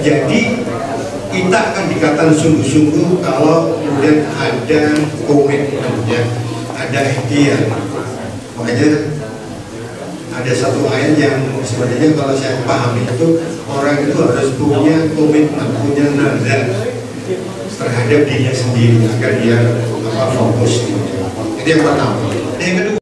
Jadi kita akan dikatakan sungguh-sungguh kalau kemudian ada komitmennya, ada ikhtiar. Makanya ada satu ayat yang sebenarnya kalau saya pahami itu, orang itu harus punya komitmen, punya nazar terhadap dirinya sendiri agar dia fokus gitu. Itu yang pertama. Yang kedua,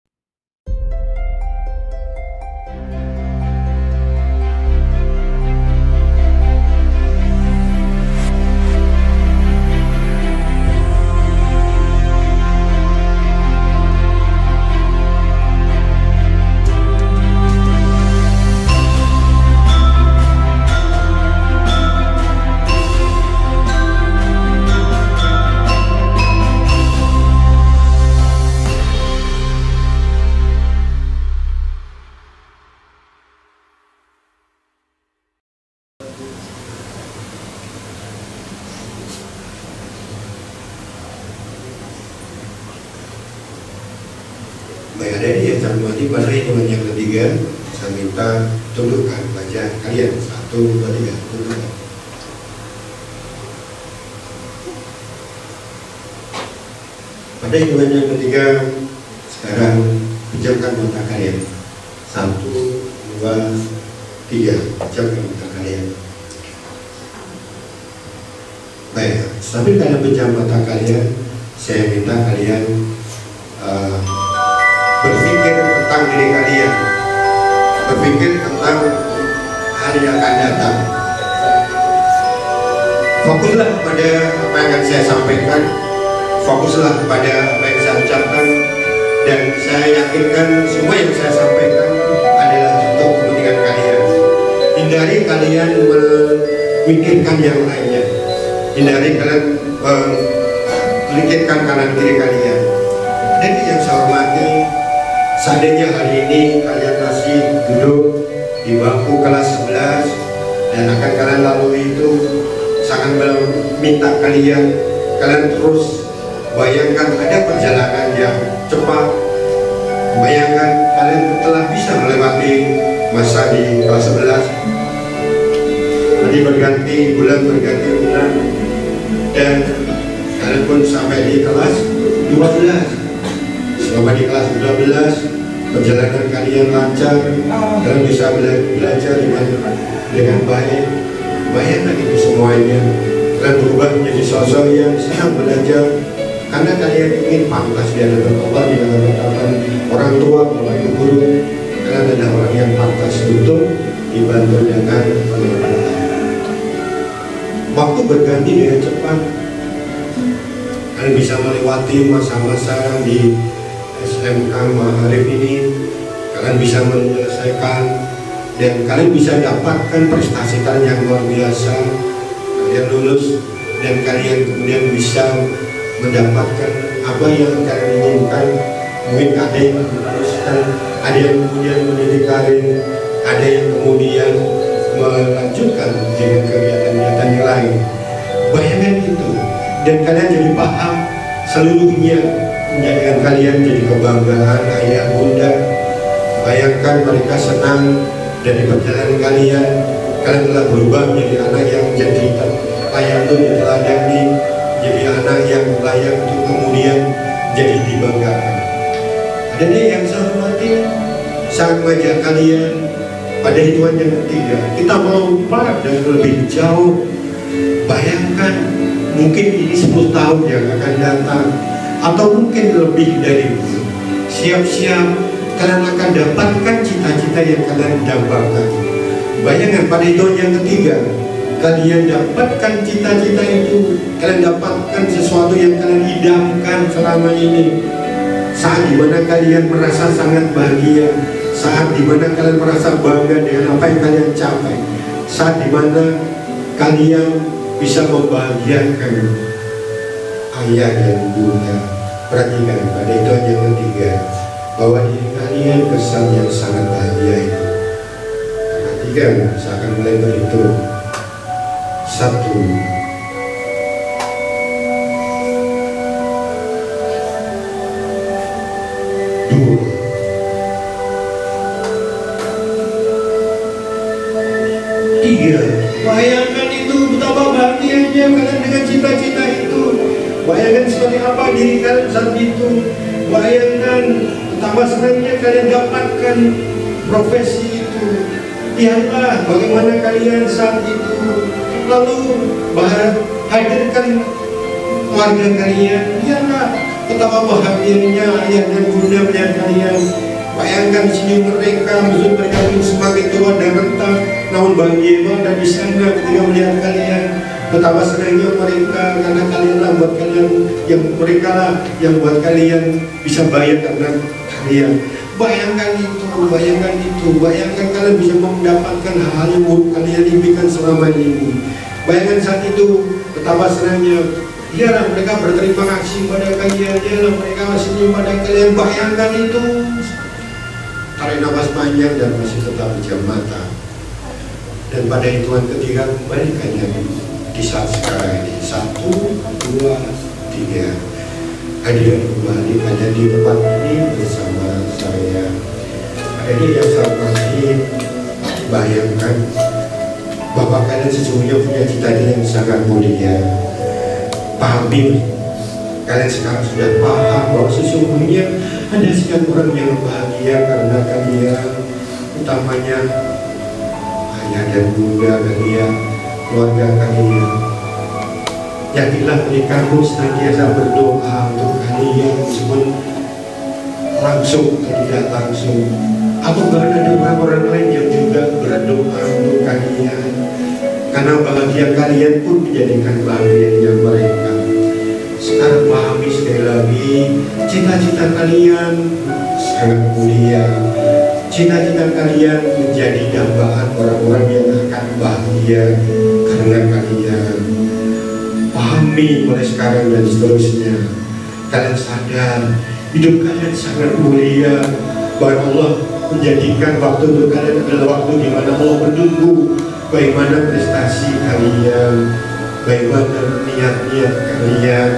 baik, ada di yang mati pada hitungan yang ketiga, saya minta tundukkan baca kalian 1, 2, 3 tundukkan. Pada hitungan yang ketiga, sekarang pejamkan mata kalian 1, 2, 3 pejamkan mata kalian. Baik, sambil kalian pejam mata kalian, saya minta kalian berpikir tentang diri kalian, berpikir tentang hari yang akan datang. Fokuslah pada apa yang akan saya sampaikan, fokuslah pada apa yang saya ucapkan, dan saya yakinkan semua yang saya sampaikan adalah untuk kepentingan kalian. Hindari kalian memikirkan yang lainnya, hindari kalian memikirkan kanan kiri kalian. Dan yang saya hormati, seandainya hari ini kalian masih duduk di bangku kelas 11 dan akan kalian lalui itu, sangat meminta kalian terus bayangkan ada perjalanan yang cepat. Bayangkan kalian telah bisa melewati masa di kelas 11. Nanti berganti bulan, dan kalian pun sampai di kelas 12. Selama di kelas 12 perjalanan kalian lancar, kalian bisa belajar dengan baik. Bayangkan itu semuanya, kalian berubah menjadi sosok yang senang belajar karena kalian ingin pantas di hadapan Allah, di hadapan orang tua, bapak ibu guru. Kalian adalah orang yang pantas untuk dibantu dengan Al-Quran. Waktu berganti dengan cepat, kalian bisa melewati masa-masa di SMK Ma'arif ini, kalian bisa menyelesaikan dan kalian bisa dapatkan prestasi kalian yang luar biasa. Kalian lulus dan kalian kemudian bisa mendapatkan apa yang kalian inginkan. Mungkin ada yang meneruskan, ada yang kemudian mendidik karir, ada yang kemudian melanjutkan dengan kegiatan-kegiatan yang lain. Bayangkan itu, dan kalian jadi paham seluruhnya, menjadikan kalian jadi kebanggaan ayah bunda. Bayangkan mereka senang dari perjalanan kalian. Kalian telah berubah menjadi anak yang jadi layak untuk diteladani, jadi anak yang layak untuk kemudian jadi dibanggakan. Dan yang saya hormati, saya mengajak kalian pada hitungan yang ketiga, kita melompat dan lebih jauh. Bayangkan mungkin ini 10 tahun yang akan datang, atau mungkin lebih dari itu. Siap-siap kalian akan dapatkan cita-cita yang kalian dambakan. Bayangkan pada hitungan yang ketiga, kalian dapatkan cita-cita itu, kalian dapatkan sesuatu yang kalian idamkan selama ini. Saat dimana kalian merasa sangat bahagia, saat dimana kalian merasa bangga dengan apa yang kalian capai, saat dimana kalian bisa membahagiakan ayah dan bunda. Perhatikan pada itu yang ketiga, bahwa diri kalian kesan yang sangat bahagia itu. Perhatikan, saya akan mulai berhitung. 1, 3. Bayangkan itu dengan cita-cita itu. Bayangkan seperti apa diri kalian saat itu. Bayangkan betapa senangnya kalian dapatkan profesi itu. Lihatlah bagaimana kalian saat itu. Lalu hadirkan keluarga kalian. Lihatlah betapa bahagianya ayah dan bunda melihat kalian. Bayangkan senyum mereka, maksud mereka pun semakin tua dan rentah, namun bahagia ada di sana ketika melihat kalian. Betapa senangnya mereka karena kalianlah buat kalian yang mereka lah yang buat kalian bisa bayar karena kalian. Bayangkan itu, bayangkan itu, bayangkan kalian bisa mendapatkan hal yang kalian impikan selama ini. Bayangkan saat itu betapa senangnya. Lihatlah mereka berterima kasih pada kalian, lihatlah mereka senyum pada kalian. Bayangkan itu. Tarik nafas panjang dan masih tetap pejam mata. Dan pada hitungan ketiga kembalikan yang di saat sekarang ini. 1, 2, 3. Hadirin kembali ada di tempat ini bersama saya. Hadirin yang saya hormati, bayangkan Bapak kalian sesungguhnya punya cita-cita yang sangat mulia. Pahami, kalian sekarang sudah paham bahwa sesungguhnya ada sekian orang yang bahagia karena kalian, utamanya ayah dan bunda kalian, keluarga kalian. Yakinlah mereka senantiasa berdoa untuk kalian, meskipun langsung atau tidak langsung, atau bahkan ada orang-orang lain yang juga berdoa untuk kalian, karena bahagia kalian pun menjadikan bahagianya mereka. Sekarang pahami sekali lagi, cita-cita kalian sangat mulia. Cita-cita kalian menjadi dambaan orang-orang yang akan bahagia karena kalian. Pahami mulai sekarang dan seterusnya. Kalian sadar hidup kalian sangat mulia, bahwa Allah menjadikan waktu untuk kalian adalah waktu di mana Allah menunggu bagaimana prestasi kalian, bagaimana niat-niat kalian.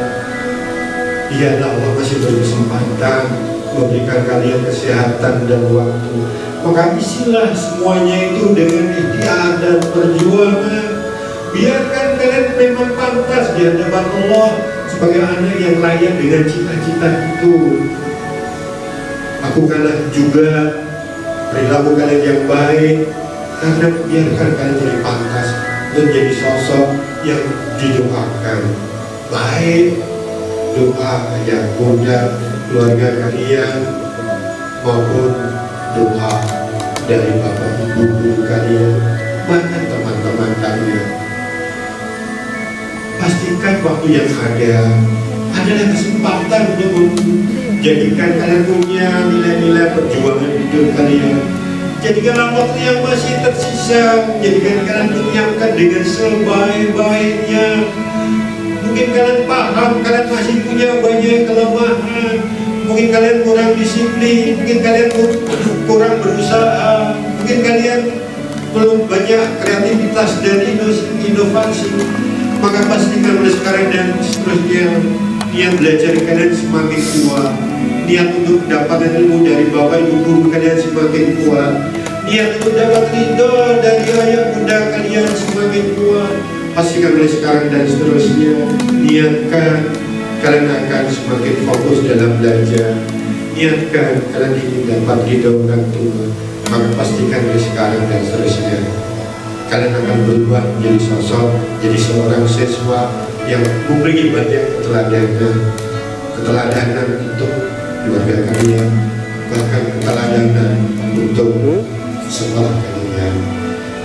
Lihatlah Allah masih berkesempatan memberikan kalian kesehatan dan waktu. Maka isilah semuanya itu dengan ikhtiar dan perjuangan. Biarkan kalian memang pantas di hadapan Allah sebagai anak yang layak dengan cita-cita itu. Lakukanlah juga perilaku kalian yang baik, karena biarkan kalian jadi pantas menjadi sosok yang didoakan. Baik doa ayah bunda keluarga kalian maupun doa dari bapak ibu guru kalian, bahkan teman-teman kalian. Pastikan waktu yang ada adalah kesempatan untuk menjadikan kalian punya nilai-nilai perjuangan hidup kalian. Jadikanlah waktu yang masih tersisa, jadikan kalian menyiapkan dengan sebaik-baiknya. Mungkin kalian paham, kalian masih punya banyak kelemahan. Mungkin kalian kurang disiplin, mungkin kalian kurang berusaha, mungkin kalian belum banyak kreativitas dan inovasi. Maka pastikan mulai sekarang dan seterusnya, niat belajar kalian semakin kuat, niat untuk mendapatkan ilmu dari bapak ibu guru kalian semakin kuat, niat untuk dapat ridho dari ayah bunda kalian semakin kuat. Pastikan mulai sekarang dan seterusnya, niatkan kalian akan semakin fokus dalam belajar, niatkan kalian ingin dapat ridho orang tua. Maka pastikan mulai sekarang dan seterusnya kalian akan berubah menjadi sosok, jadi seorang siswa yang memberi banyak keteladanan untuk keluarga kalian, bahkan keteladanan untuk sekolah kalian.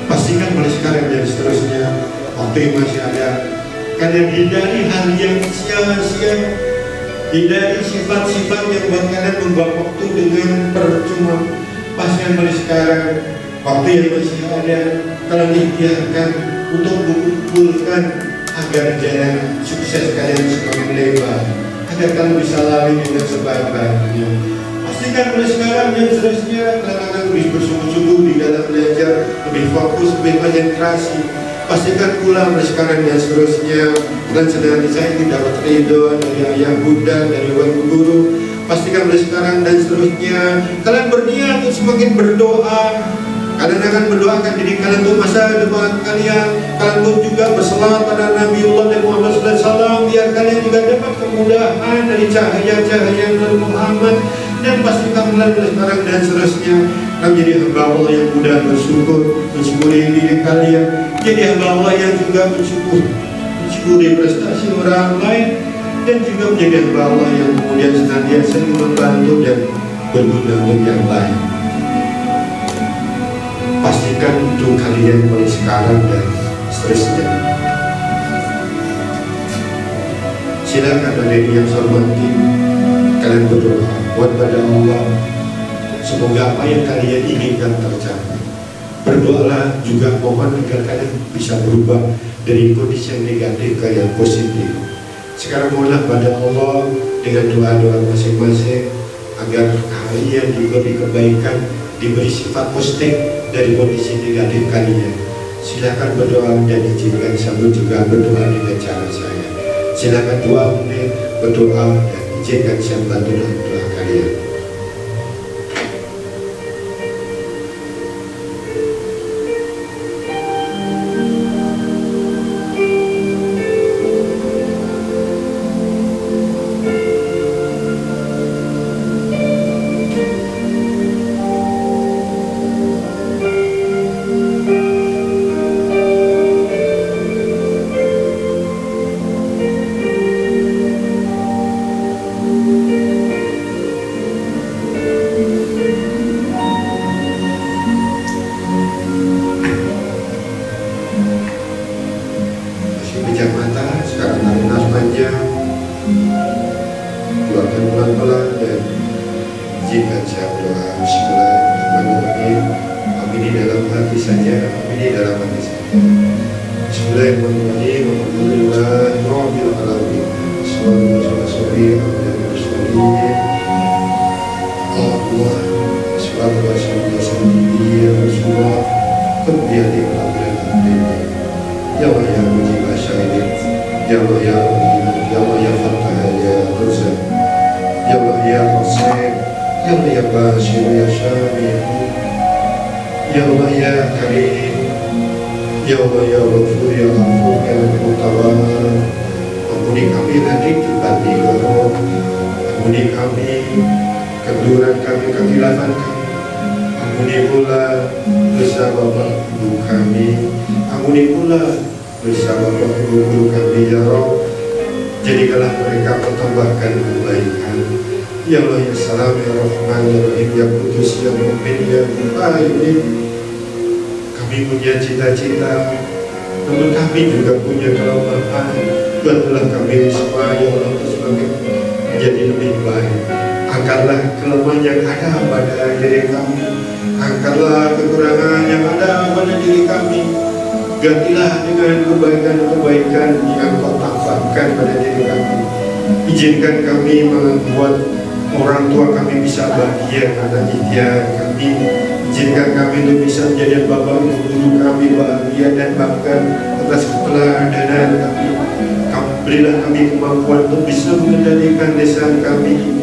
Pastikan mulai sekarang dan seterusnya, waktu yang masih ada, kalian hindari hal yang sia-sia, hindari sifat-sifat yang buat kalian membuang waktu dengan percuma. Pastikan mulai sekarang, waktu yang masih ada, kalian ikhtiarkan untuk mengumpulkan agar jalan sukses kalian semakin lebar, agar kalian bisa lari dengan sebaik-baiknya. Pastikan mulai sekarang dan seterusnya kalian akan lebih bersungguh-sungguh di dalam belajar, lebih fokus, lebih konsentrasi. Pastikan pula mulai sekarang dan seterusnya kalian senantiasa ingin dapat ridho dari ayah bunda, dari ibu guru. Pastikan mulai sekarang dan seterusnya kalian berniat untuk semakin berdoa, Kalian akan mendoakan diri kalian untuk masa depan kalian. Kalian pun juga berselawat pada Nabiullah dan Muhammad SAW, biar kalian juga dapat kemudahan dari cahaya-cahaya Nabi Muhammad. Dan pastikan kalian mulai sekarang dan seterusnya akan menjadi hamba Allah yang mudah bersyukur, mensyukuri diri kalian. Jadi hamba Allah yang juga mensyukuri prestasi orang lain, dan juga menjadi hamba Allah yang kemudian senantiasa membantu dan berguna untuk yang lain. Pastikan untuk kalian mulai sekarang dan seterusnya. Silakan hadirin yang saya hormati, kalian berdoa buat pada Allah, semoga apa yang kalian inginkan tercapai. Berdoalah juga, mohon agar kalian bisa berubah dari kondisi yang negatif ke yang positif. Sekarang mohonlah pada Allah dengan doa-doa masing-masing agar kalian diberi kebaikan, diberi sifat positif dari kondisi negatif kalian. Silakan berdoa dan izinkan sambil juga berdoa dengan cara saya. Silakan berdoa dan izinkan saya bantu dalam doa kalian. Kami punya cita-cita, namun kami juga punya kelemahan. Bantulah kami semua, ya Allah, sebagai menjadi lebih baik. Angkatlah kelemahan yang ada pada diri kami, angkatlah kekurangan yang ada pada diri kami. Gantilah dengan kebaikan-kebaikan yang Kau tambahkan pada diri kami. Izinkan kami membuat orang tua kami bisa bahagia karena ikhtiar kami. Izinkan kami untuk bisa menjadi bapak ibu guru kami bahagia dan bahkan atas keteladanan kami. Berilah kami kemampuan untuk bisa mengendalikan lisan kami,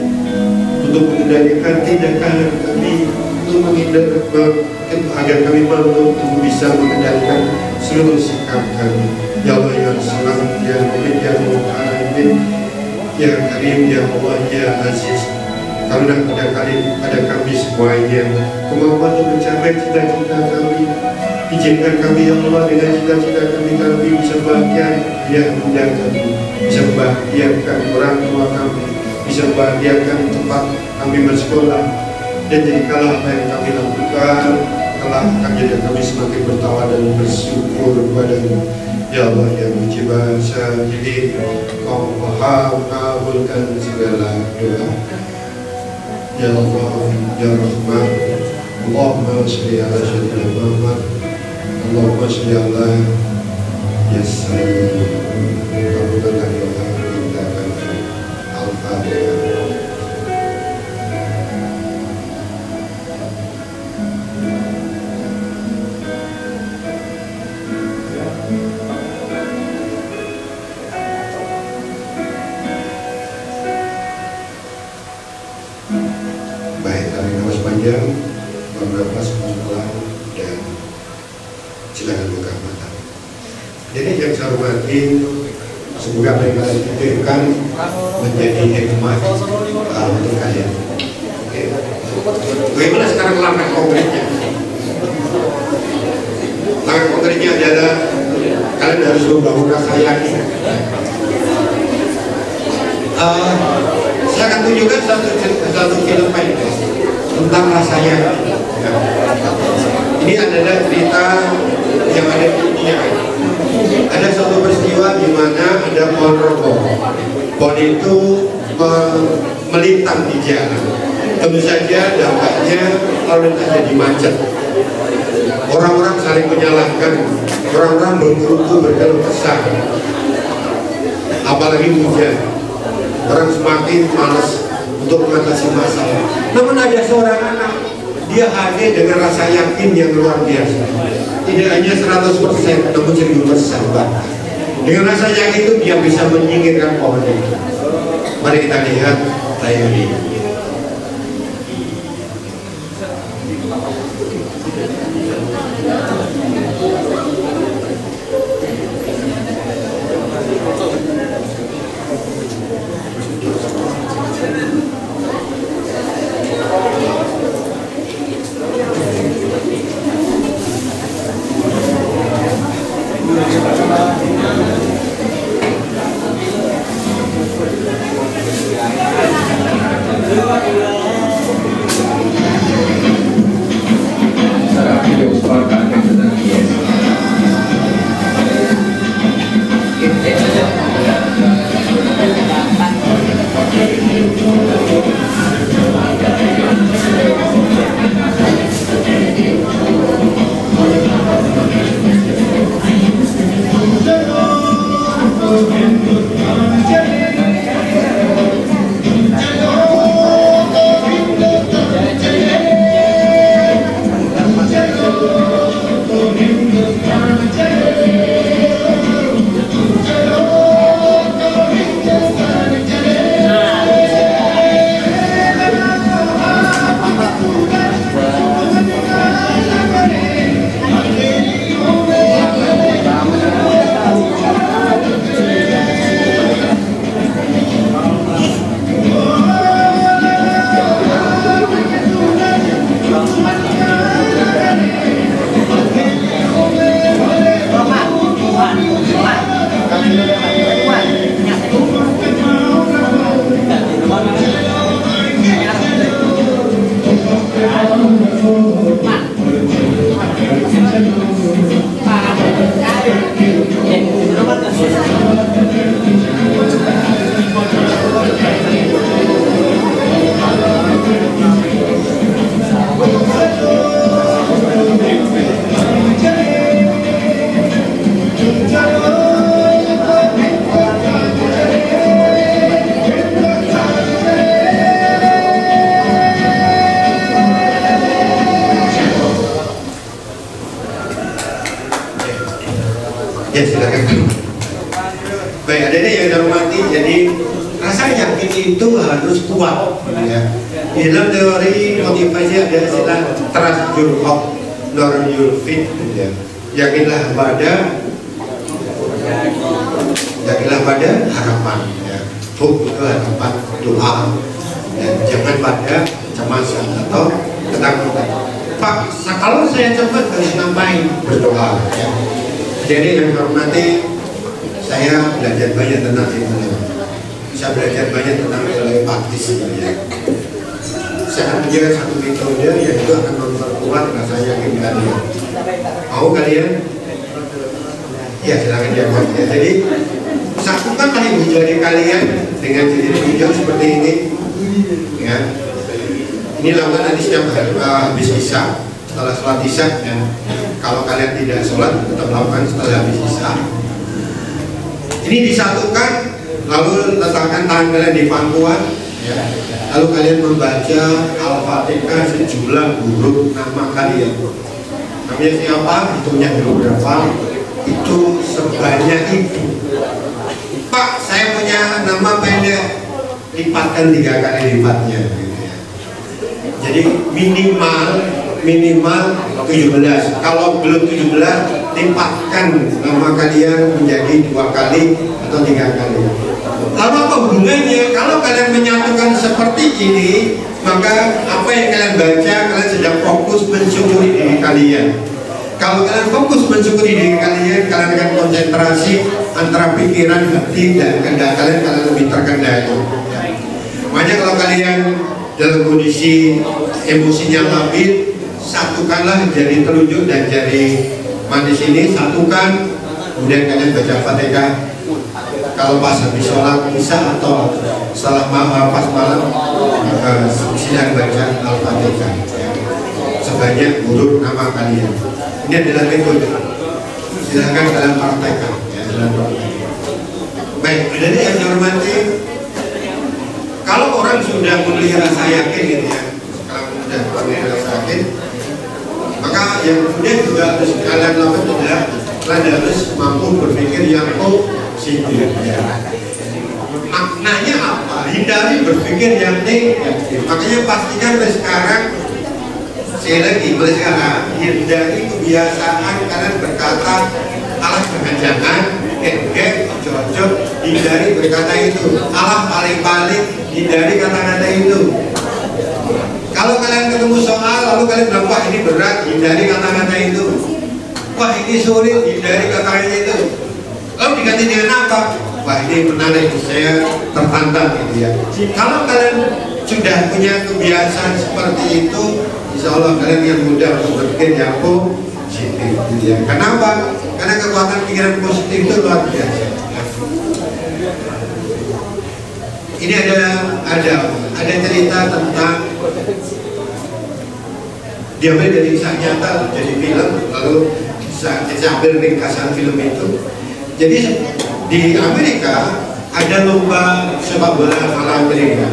untuk mengendalikan tindakan kami, untuk mengendalikan agar kami mampu untuk bisa mengendalikan seluruh sikap kami. Ya Allah ya Salam, ya Mu'min, ya Mu'min, ya Karim, ya Allah, ya Aziz. Karena pada kami semuanya kemampuan untuk mencapai cita-cita kami. Izinkan kami ya Allah dengan cita-cita kami bisa bahagia ya bunda kami, bisa bahagiakan orang tua kami, bisa bahagiakan tempat kami bersekolah. Dan jadikanlah apa yang kami lakukan telah akan jadi kami semakin bertawa dan bersyukur kepada-Mu. Ya Allah ya Mujibah Syahidin, Kau Maha mengabulkan segala doa. Ya Allah ya Rahman, Allahumma sholli ala sayyidina Muhammad, Allahumma sholli ala ya Sayyid. Kabulkanlah doa kita kami. Al-Fatihah. Baik, tarik nafas panjang, beberapa sekolah dan lalu keamatan. Jadi yang saya hormati, semoga apa yang kalian pikirkan menjadi hikmah untuk kalian. Oke. Bagaimana sekarang langkah konkretnya? Langkah konkretnya adalah kalian harus membangun rasa yakin. Saya akan tunjukkan satu film pendek tentang rasa yakin. Ini adalah cerita yang ada di dunia. Ada suatu peristiwa di mana ada pohon rokok. Pohon itu melintang di jalan. Tentu saja dampaknya lalu lintas jadi macet. Orang-orang saling menyalahkan, orang-orang berkumpul berkeluh kesah. Apalagi hujan, orang semakin malas untuk mengatasi masalah. Namun ada seorang anak, dia hadir dengan rasa yakin yang luar biasa. Tidak hanya 100%, namun 1000%. Dengan rasa yakin itu dia bisa menyingkirkan pohon itu. Mari kita lihat tayangan ini. Ya silakan. Baik, adanya yang saya hormati, jadi rasa yakin itu harus kuat. Ya. Di dalam teori motivasi ada istilah trust your hope, nor your faith. Ya. Yakinlah pada harapan. Ya. Hope itu harapan, doa. Dan jangan pada kecemasan atau ketakutan. Pak, kalau saya cepat harus ngapain? Berdoa. Ya. Jadi yang hormati, saya belajar banyak tentang itu. Saya belajar banyak tentang telepatis. Ya. Saya akan menjaga satu metode yang itu akan memperkuat rasa yakin kalian. Mau kalian? Ya silakan jawab. Ya, jadi satukanlah ibu jari kalian dengan jari hijau seperti ini. Ya. Ini lakukan nanti setiap habis isya. Setelah sholat isya, ya. Kalau kalian tidak sholat tetap lakukan setelah habis isya. Ini disatukan, lalu letakkan tangan kalian di pangkuan, ya. Lalu kalian membaca Al-Fatihah sejumlah huruf nama kalian. Namanya siapa? Hitungnya huruf berapa? Itu sebanyak itu. Pak, saya punya nama pendek, lipatkan 3 kali lipatnya. Gitu ya. Jadi minimal 17. Kalau belum 17 lipatkan nama kalian menjadi 2 kali atau 3 kali. Lalu apa hubungannya? Kalau kalian menyatukan seperti ini, maka apa yang kalian baca, kalian sedang fokus mensyukuri diri kalian. Kalau kalian fokus mensyukuri diri kalian, kalian akan konsentrasi antara pikiran, hati, dan kehendak kalian lebih terkendali. Makanya kalau kalian dalam kondisi emosinya labil, satukanlah jari telunjuk dan jari manis ini, satukan, kemudian kalian baca Fatihah. Kalau pas habis sholat isya atau setelah pas malam, silahkan baca Al-Fatihah sebanyak huruf nama kalian. Ini adalah metode. Silahkan kalian praktekkan ya, dalam praktek. Baik, jadi yang dihormati, kalau orang sudah memiliki rasa yakin gitu ya, kalau sudah memiliki rasa yakin, maka yang kemudian juga harus kalian lakukan adalah kalian harus mampu berpikir yang positif ya. Maknanya apa? Hindari berpikir yang negatif. Makanya pastikan mulai sekarang, sekali lagi mulai sekarang, hindari kebiasaan kalian berkata alah jangan, cocok, hindari berkata itu. Alah paling-paling, hindari kata-kata itu. Kalau kalian ketemu soal lalu kalian bilang, wah ini berat, hindari kata-kata itu. Wah ini sulit, hindari kata-kata itu. Lalu diganti dengan apa? Wah ini menarik, saya tertantang gitu ya. Kalau kalian sudah punya kebiasaan seperti itu, insya Allah kalian yang mudah untuk berpikir yang positif gitu ya. Kenapa? Karena kekuatan pikiran positif itu luar biasa. Ini ada cerita tentang diambil dari kisah nyata jadi film, lalu saya ambil ringkasan film itu. Jadi di Amerika ada lomba sepak bola ala Amerika.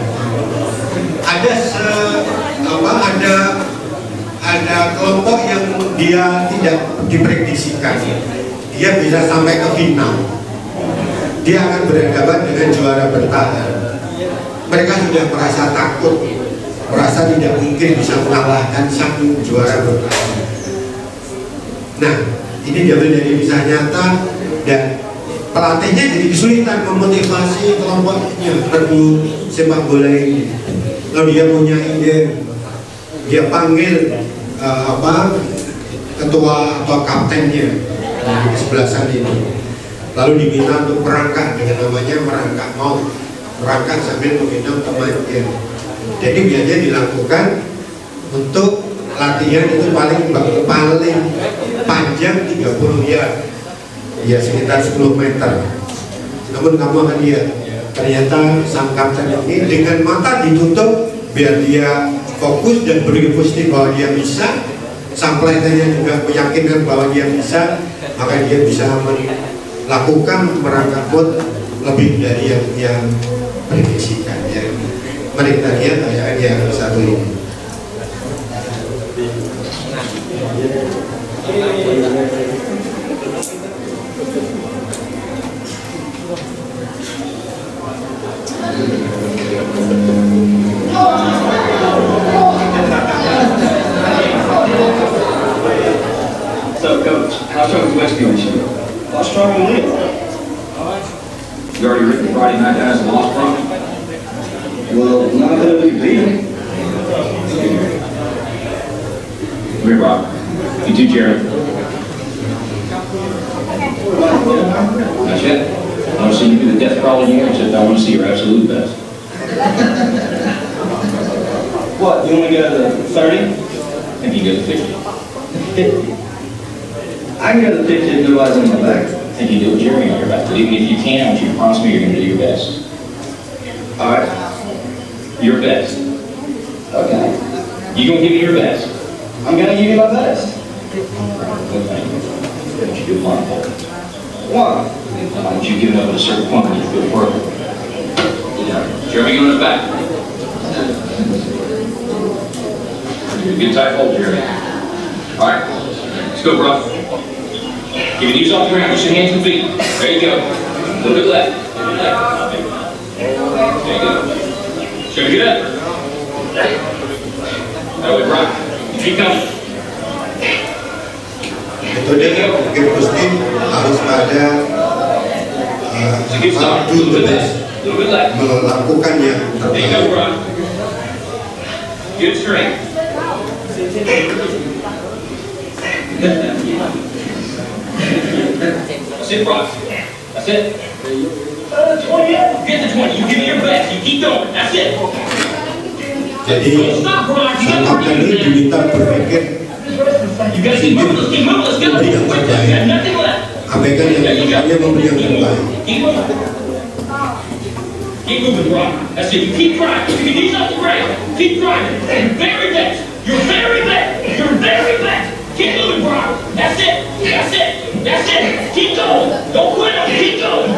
Ada kelompok yang dia tidak diprediksikan, dia bisa sampai ke final. Dia akan berhadapan dengan juara bertahan. Mereka sudah merasa takut, merasa tidak mungkin bisa mengalahkan sang juara bertahan. Nah, ini diambil dari kisah nyata dan pelatihnya jadi kesulitan memotivasi kelompoknya berburu sepak bola ini. Lalu dia punya ide, dia panggil ketua atau kaptennya di sebelah sana ini, lalu diminta untuk merangkak dengan namanya merangkak maut, merangkak sambil meminum temannya. Jadi biasanya dilakukan untuk latihan itu paling panjang 30 yard, ya sekitar 10 meter. Namun kamu akan lihat, ternyata sang kapten ini dengan mata ditutup biar dia fokus dan berpikir positif bahwa dia bisa, sang pelatihnya juga meyakinkan bahwa dia bisa, maka dia bisa melakukan merangkak maut lebih dari yang prediksikan ya. Mari kita lihat ayat yang satu ini. So, Coach, how strong is West doing this year? How strong we live. You already written Friday night down as a loss from? Well, not that we beat them. Come here, Rob. You too, Jared. Not yet. I want to see you do the death crawl in here, except I want to see your absolute best. What, you want to go to the 30? I think you get the 50. I can go to the 50 if nobody's on my back. I think you do what Jeremy on your back. But even if you can, I want you to promise me you're going to do your best. Alright. Your best. Okay. You going to give me your best? I'm going to give you my best. Well, thank you. I want you to do one for it. Why? I want you to give it up at a certain point when you feel further. Jeremy, go on his back. Good tight hold, Jeremy. All right, let's go, bro. Give your knees off the ground, just your hands and feet. There you go. A little bit left. There you go. Show me, get up. That way, Brock. Keep coming. Itu metode mungkin pasti harus pada do the best, melakukan yang terbaik. Good strength. That's it, Brock. That's it. 20. Get the 20. You give me your best. You keep going. That's it. Jadi satu kali diminta berpikir sedikit memberi yang terbaik, abaikan yang hanya memberi yang terbaik. Keep moving, Brock. That's it. You keep trying. Keep your knees off the ground. Keep trying. Your very best. Your very best. Your very best. Keep moving, Brock. That's it. That's it. That's it. Keep going. Don't quit on. Keep going.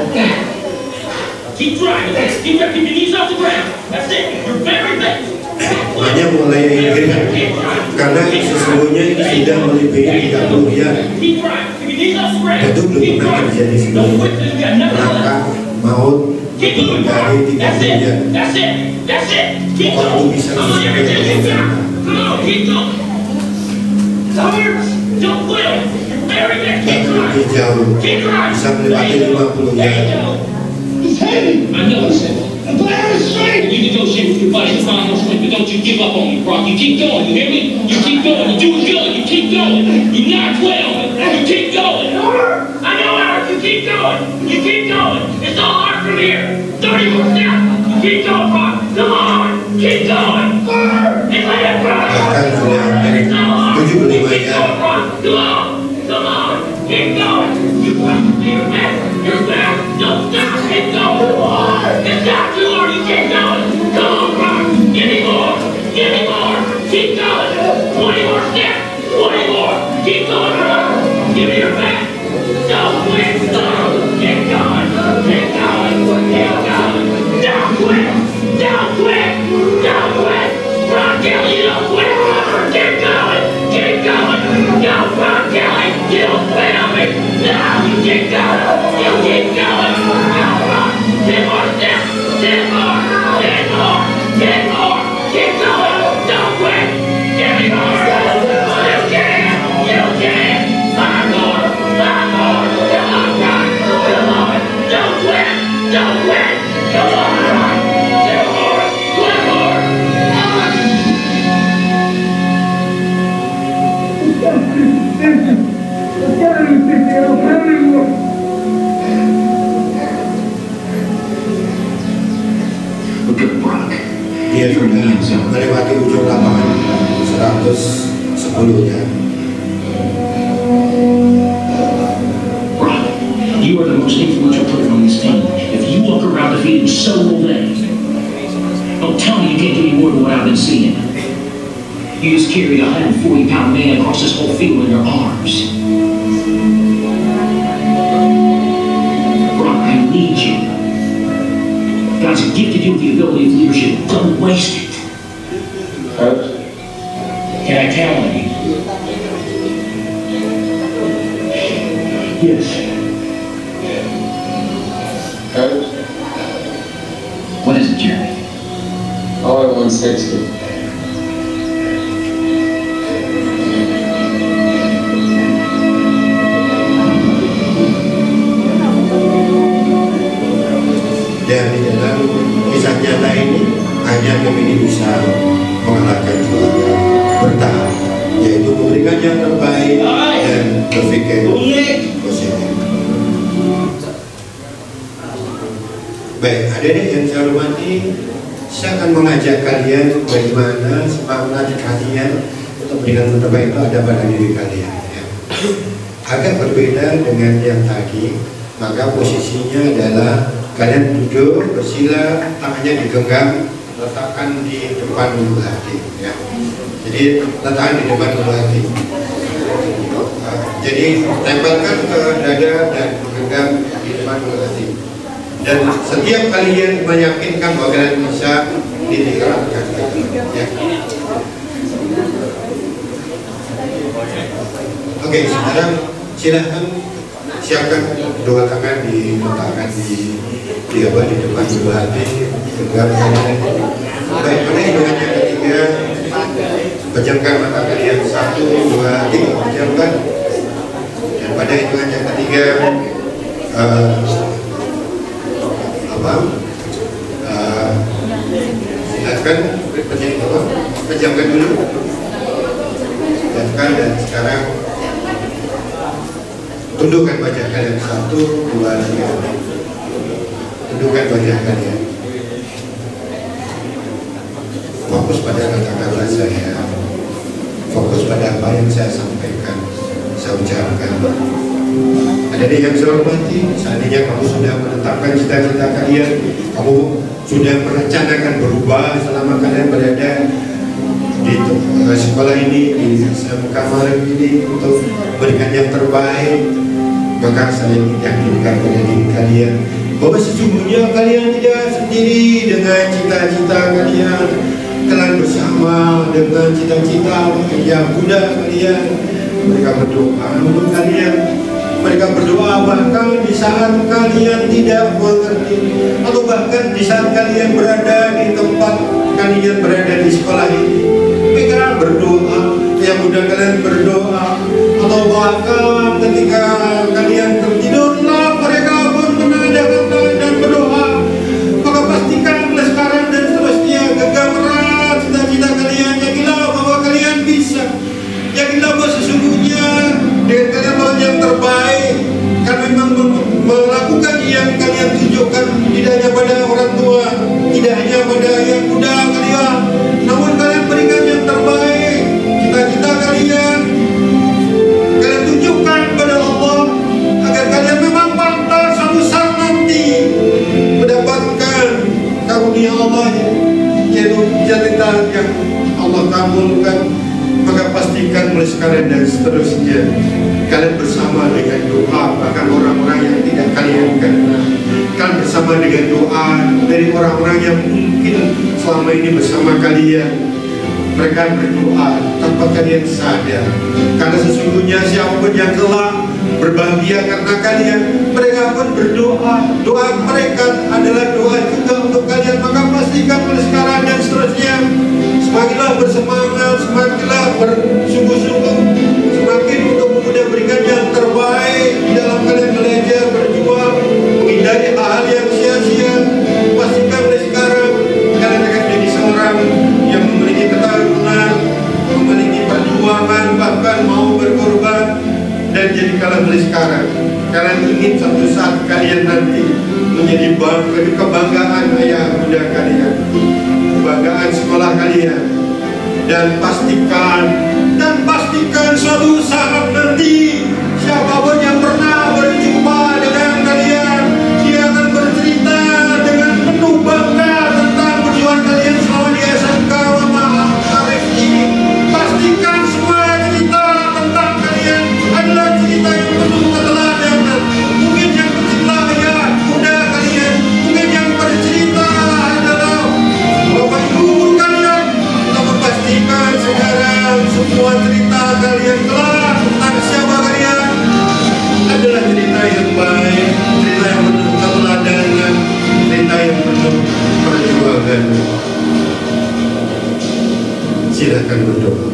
Keep trying. Keep your knees off the ground. That's it. Your very best. Hanya mulai ringan, karena sesungguhnya ini sudah melebihi 30 miliar. Itu belum pernah terjadi sebelumnya. Langkah maut lebih dari 3 miliar. Kalau itu bisa lebih jauh, bisa melewati 50 miliar. The player is straight! You negotiate with your buddy to find more strength, but don't you give up on me, Brock. You keep going, you hear me? You keep going, you're doing good, you keep going. You're not well, you keep going. I know, Alex, you keep going. You keep going. It's all hard from here. 30 more steps. You keep going, Brock. Come on. Keep going. It's like a Bahkan sudah dari 75 miliar. Come on. Come on. Keep going. You have to be your best. Your best. Don't stop. Keep going. It's not too hard. You keep going. Come on, Brock. Give me more. Give me more. Keep going. 20 more steps. 20 more. Keep going, Brock. Give me your best. Don't quit. Keep going. Keep going. Keep going. Don't quit. Don't quit. Don't quit. Brock Kelly, you don't quit. Keep going. Keep going. No, Brock Kelly, you don't quit on me. No, you keep going. You keep going. No, Brock. 10 more steps. 10 more. 10 more. 10 more. Keep going. Don't quit. Give me more. You can. You can. 5 more. 5 more. Come on, Brock. Come on. Don't quit. Don't quit. Come on, Brock. 2 more. 1 more. Good, Brock. Dia sudah melewati ujung lapangan 110-nya. Brock, you are the most influential player on this team. If you look around defeated, so will they. Don't tell me you can't do any more than what I've been seeing. You just carried a 140-pound man across this whole field in your arms. Brock, I need you. God's gifted you with the ability of leadership. Don't waste it. Coach? Can I count on you? Yes. Coach? What is it, Jeremy? All at 160. Dan di dalam kisah nyata ini hanya Gemini bisa mengalahkan juara bertahan, yaitu memberikan yang terbaik dan berpikir positif. Baik, adik-adik yang saya hormati, saya akan mengajak kalian bagaimana semangat kalian untuk memberikan yang terbaik itu ada pada diri kalian. Ya. Agak berbeda dengan yang tadi, maka posisinya adalah kalian duduk, bersila, tangannya digenggam, letakkan di depan lubuk hati. Ya. Jadi letakkan di depan lubuk hati. Jadi tempelkan ke dada dan genggam di depan lubuk hati. Dan setiap kalian meyakinkan bahwa kalian bisa ditinggalkan. Ya. Oke, sekarang silahkan siapkan dua tangan diletakkan di depan dua hati, genggam tangan. Baik, mana yang ketiga, pejamkan mata kalian 1, 2, 3, pejamkan. Dan pada hitungan yang ketiga, silakan pejamkan dulu, silakan, dan sekarang tundukkan wajah kalian 1, 2, 3. Tundukkan wajah kalian. Fokus pada kata-kata saya, fokus pada apa yang saya sampaikan, saya ucapkan. Adik-adik yang saya hormati, seandainya kamu sudah menetapkan cita-cita kalian, kamu sudah merencanakan berubah selama kalian berada di sekolah ini, di SMK Maharif ini untuk memberikan yang terbaik, maka saya yakinkan pada diri kalian bahwa sesungguhnya kalian tidak sendiri dengan cita-cita kalian. Kalian bersama dengan cita-cita yang muda kalian. Mereka berdoa untuk kalian. Mereka berdoa bahkan di saat kalian tidak mengerti, atau bahkan di saat kalian berada di tempat kalian berada di sekolah ini. Mereka berdoa, yang muda kalian berdoa, atau bahkan ketika kalian tertidurlah mereka pun menandakan dan berdoa. Maka pastikan mulai sekarang dan seterusnya genggam erat cita-cita kalian. Yakinlah bahwa kalian bisa. Yakinlah bahwa sesungguhnya dengan kalian melakukan yang terbaik, kan memang melakukan yang kalian tunjukkan tidak hanya pada orang tua, tidak hanya pada yang muda kalian, namun kalian berikan yang terbaik. Cita-cita kalian tunjukkan pada Allah agar kalian memang pantas suatu saat nanti mendapatkan karunia Allah, yaitu cita-cita yang Allah kabulkan. Maka pastikan mulai sekarang dan seterusnya kalian bersama dengan doa, bahkan orang-orang yang tidak kalian kenal. Kalian bersama dengan doa dari orang-orang yang mungkin selama ini bersama kalian. Mereka berdoa tanpa kalian sadar, karena sesungguhnya siapapun yang kelak berbahagia karena kalian, mereka pun berdoa. Doa mereka adalah doa juga untuk kalian. Maka pastikan mulai sekarang dan seterusnya semakinlah bersemangat, semakinlah bersungguh-sungguh, semakin untuk kemudian berikan yang terbaik di dalam kalian belajar, berjuang, menghindari hal-hal yang sia-sia. Pastikan mulai sekarang kalian akan menjadi seorang yang memiliki ketahanan, memiliki perjuangan, bahkan mau berkorban. Dan jadi kalian mulai sekarang, kalian ingin suatu saat kalian nanti menjadi kebanggaan ayah bunda kalian, kebanggaan sekolah kalian. Dan pastikan suatu saat nanti siapapun yang pernah berjumpa dengan kalian, dia akan bercerita dengan penuh bangga tentang perjuangan kalian selama di SMK Maharif ini. Pastikan semua cerita tentang kalian adalah cerita yang penuh keteladanan. Mungkin yang bercerita ya muda kalian, mungkin yang bercerita adalah bapak ibu guru kalian. Namun pastikan sekarang semua cerita kalian kelak tentang siapa kalian adalah cerita yang baik, cerita yang penuh keteladanan, cerita yang penuh perjuangan. Silakan berdoa,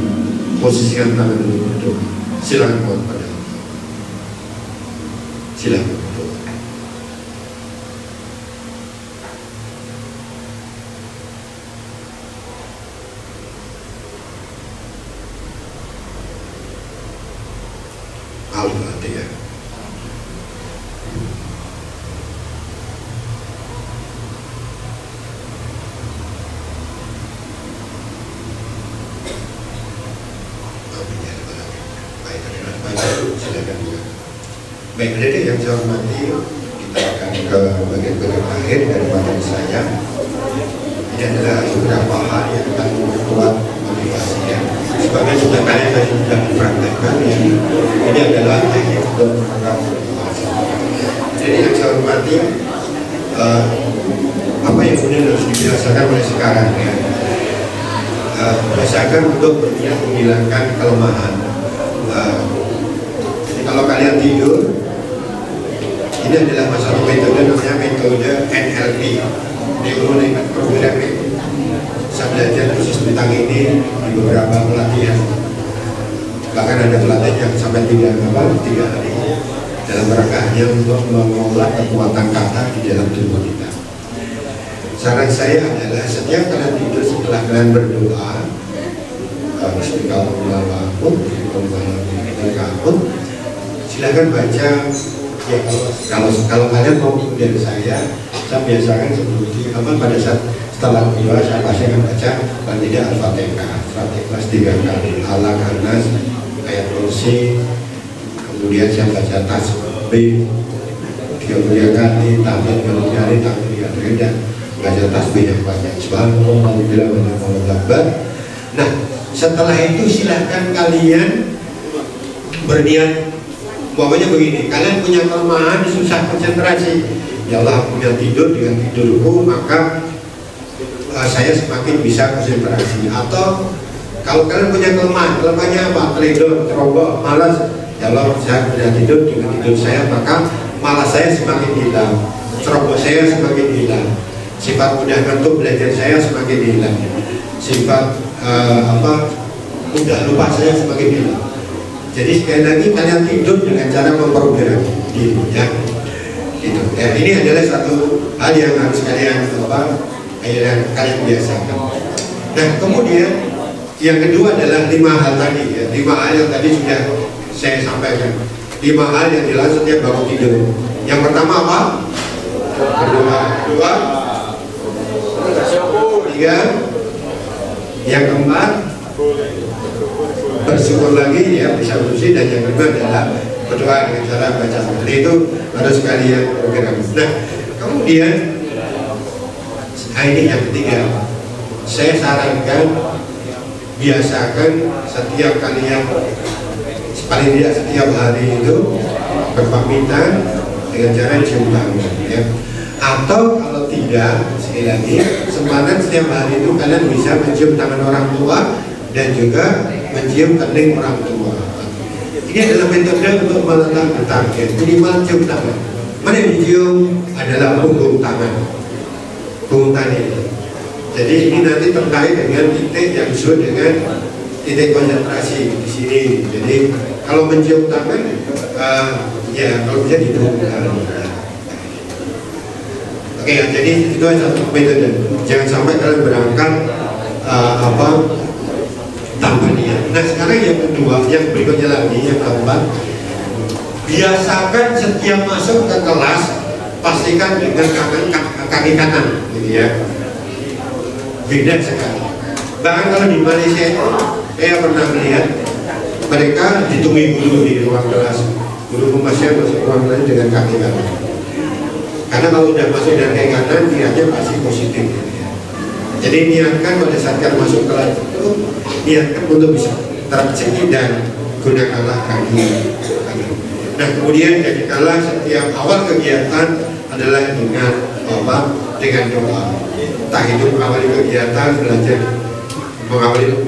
posisikan tangan dulu berdoa. Silakan mohon pada Allah. Silakan berdoa. Al-Fatihah. Baik, adik-adik yang saya hormati, kita akan ke bagian-bagian akhir dari materi saya. Ini adalah beberapa hal yang akan membuat motivasinya. Sebagai sudah kalian tadi sudah dipraktekkan, ini adalah teknik untuk menangkap motivasi. Jadi yang saya hormati, apa yang kemudian harus dibiasakan mulai sekarang ya. Biasakan untuk berniat menghilangkan kelemahan. Jadi kalau kalian tidur, ini adalah masalah metode, namanya metode NLP, Neurolinguistic Programming. Saya belajar khusus tentang ini di beberapa pelatihan. Bahkan ada pelatihan yang sampai 3 hari. dalam rangka hanya untuk mengolah kekuatan kata di dalam tubuh kita. Saran saya adalah setiap kalian tidur setelah kalian berdoa, silakan baca. Ya, kalau kalian mau dari saya biasakan seperti pada saat setelah berdoa saya pasti akan baca paling tidak Al-Fatihah, Al-Fatihah 3 kali, Al-Alaq, An-Nas, ayat kursi, kemudian saya baca tasbih 3 kali, tahmid 3 kali, takbir 3 kali, dan baca tasbih yang banyak. Subhanallah, Alhamdulillah, Akbar. Nah, setelah itu silahkan kalian berniat. Pokoknya begini, kalian punya kelemahan, susah konsentrasi. Ya Allah, punya tidur, dengan tidurku maka saya semakin bisa konsentrasi. Atau kalau kalian punya kelemahannya apa? Teledor, ceroboh, malas. Ya Allah, saya punya tidur, dengan tidur saya maka malas saya semakin hilang, ceroboh saya semakin hilang, sifat mudah ngantuk belajar saya semakin hilang, sifat mudah lupa saya semakin hilang. Jadi sekali lagi kalian tidur dengan cara memprogram diri, ya. Gitu. Ya, ini adalah satu hal yang harus kalian kalian biasakan. Nah, kemudian yang kedua adalah 5 hal tadi, ya. 5 hal yang tadi sudah saya sampaikan. 5 hal yang jelas setiap bangun tidur. Yang pertama apa? Berdoa. 2, 3. Yang keempat, bersyukur lagi, ya, bisa bersih. Dan yang kedua adalah berdoa dengan cara baca. Jadi itu harus kalian program. Nah, kemudian ini yang ketiga, saya sarankan biasakan setiap kalian paling tidak setiap hari itu berpamitan dengan cara cium tangan, ya. Atau kalau tidak, sekali lagi kesempatan setiap hari itu kalian bisa mencium tangan orang tua dan juga mencium kening orang tua. Ini adalah metode untuk meletakkan target minimal cium tangan. Mana yang dicium adalah punggung tangan, punggung tangan itu. Jadi ini nanti terkait dengan titik yang disebut dengan titik konsentrasi di sini. Jadi kalau mencium tangan, ya kalau bisa di punggung tangan. Oke, jadi itu satu metode. Jangan sampai kalian berangkat tanpa niat. Nah, sekarang yang kedua, yang berikutnya lagi, yang keempat, biasakan setiap masuk ke kelas pastikan dengan kaki kanan, gitu ya. Beda sekali. Bahkan kalau di Malaysia itu, saya pernah melihat mereka ditemui guru di ruang kelas. Guru pembelajaran masuk ruang kelas dengan kaki kanan. Karena kalau udah masuk dengan kaki kanan, niatnya pasti positif. Gitu ya. Jadi niatkan pada saat kalian masuk kelas itu, niatkan untuk bisa tercekik dan gunakanlah kaki kanan. Nah, kemudian jadikanlah setiap awal kegiatan adalah dengan dengan doa. Entah itu mengawali kegiatan belajar, mengawali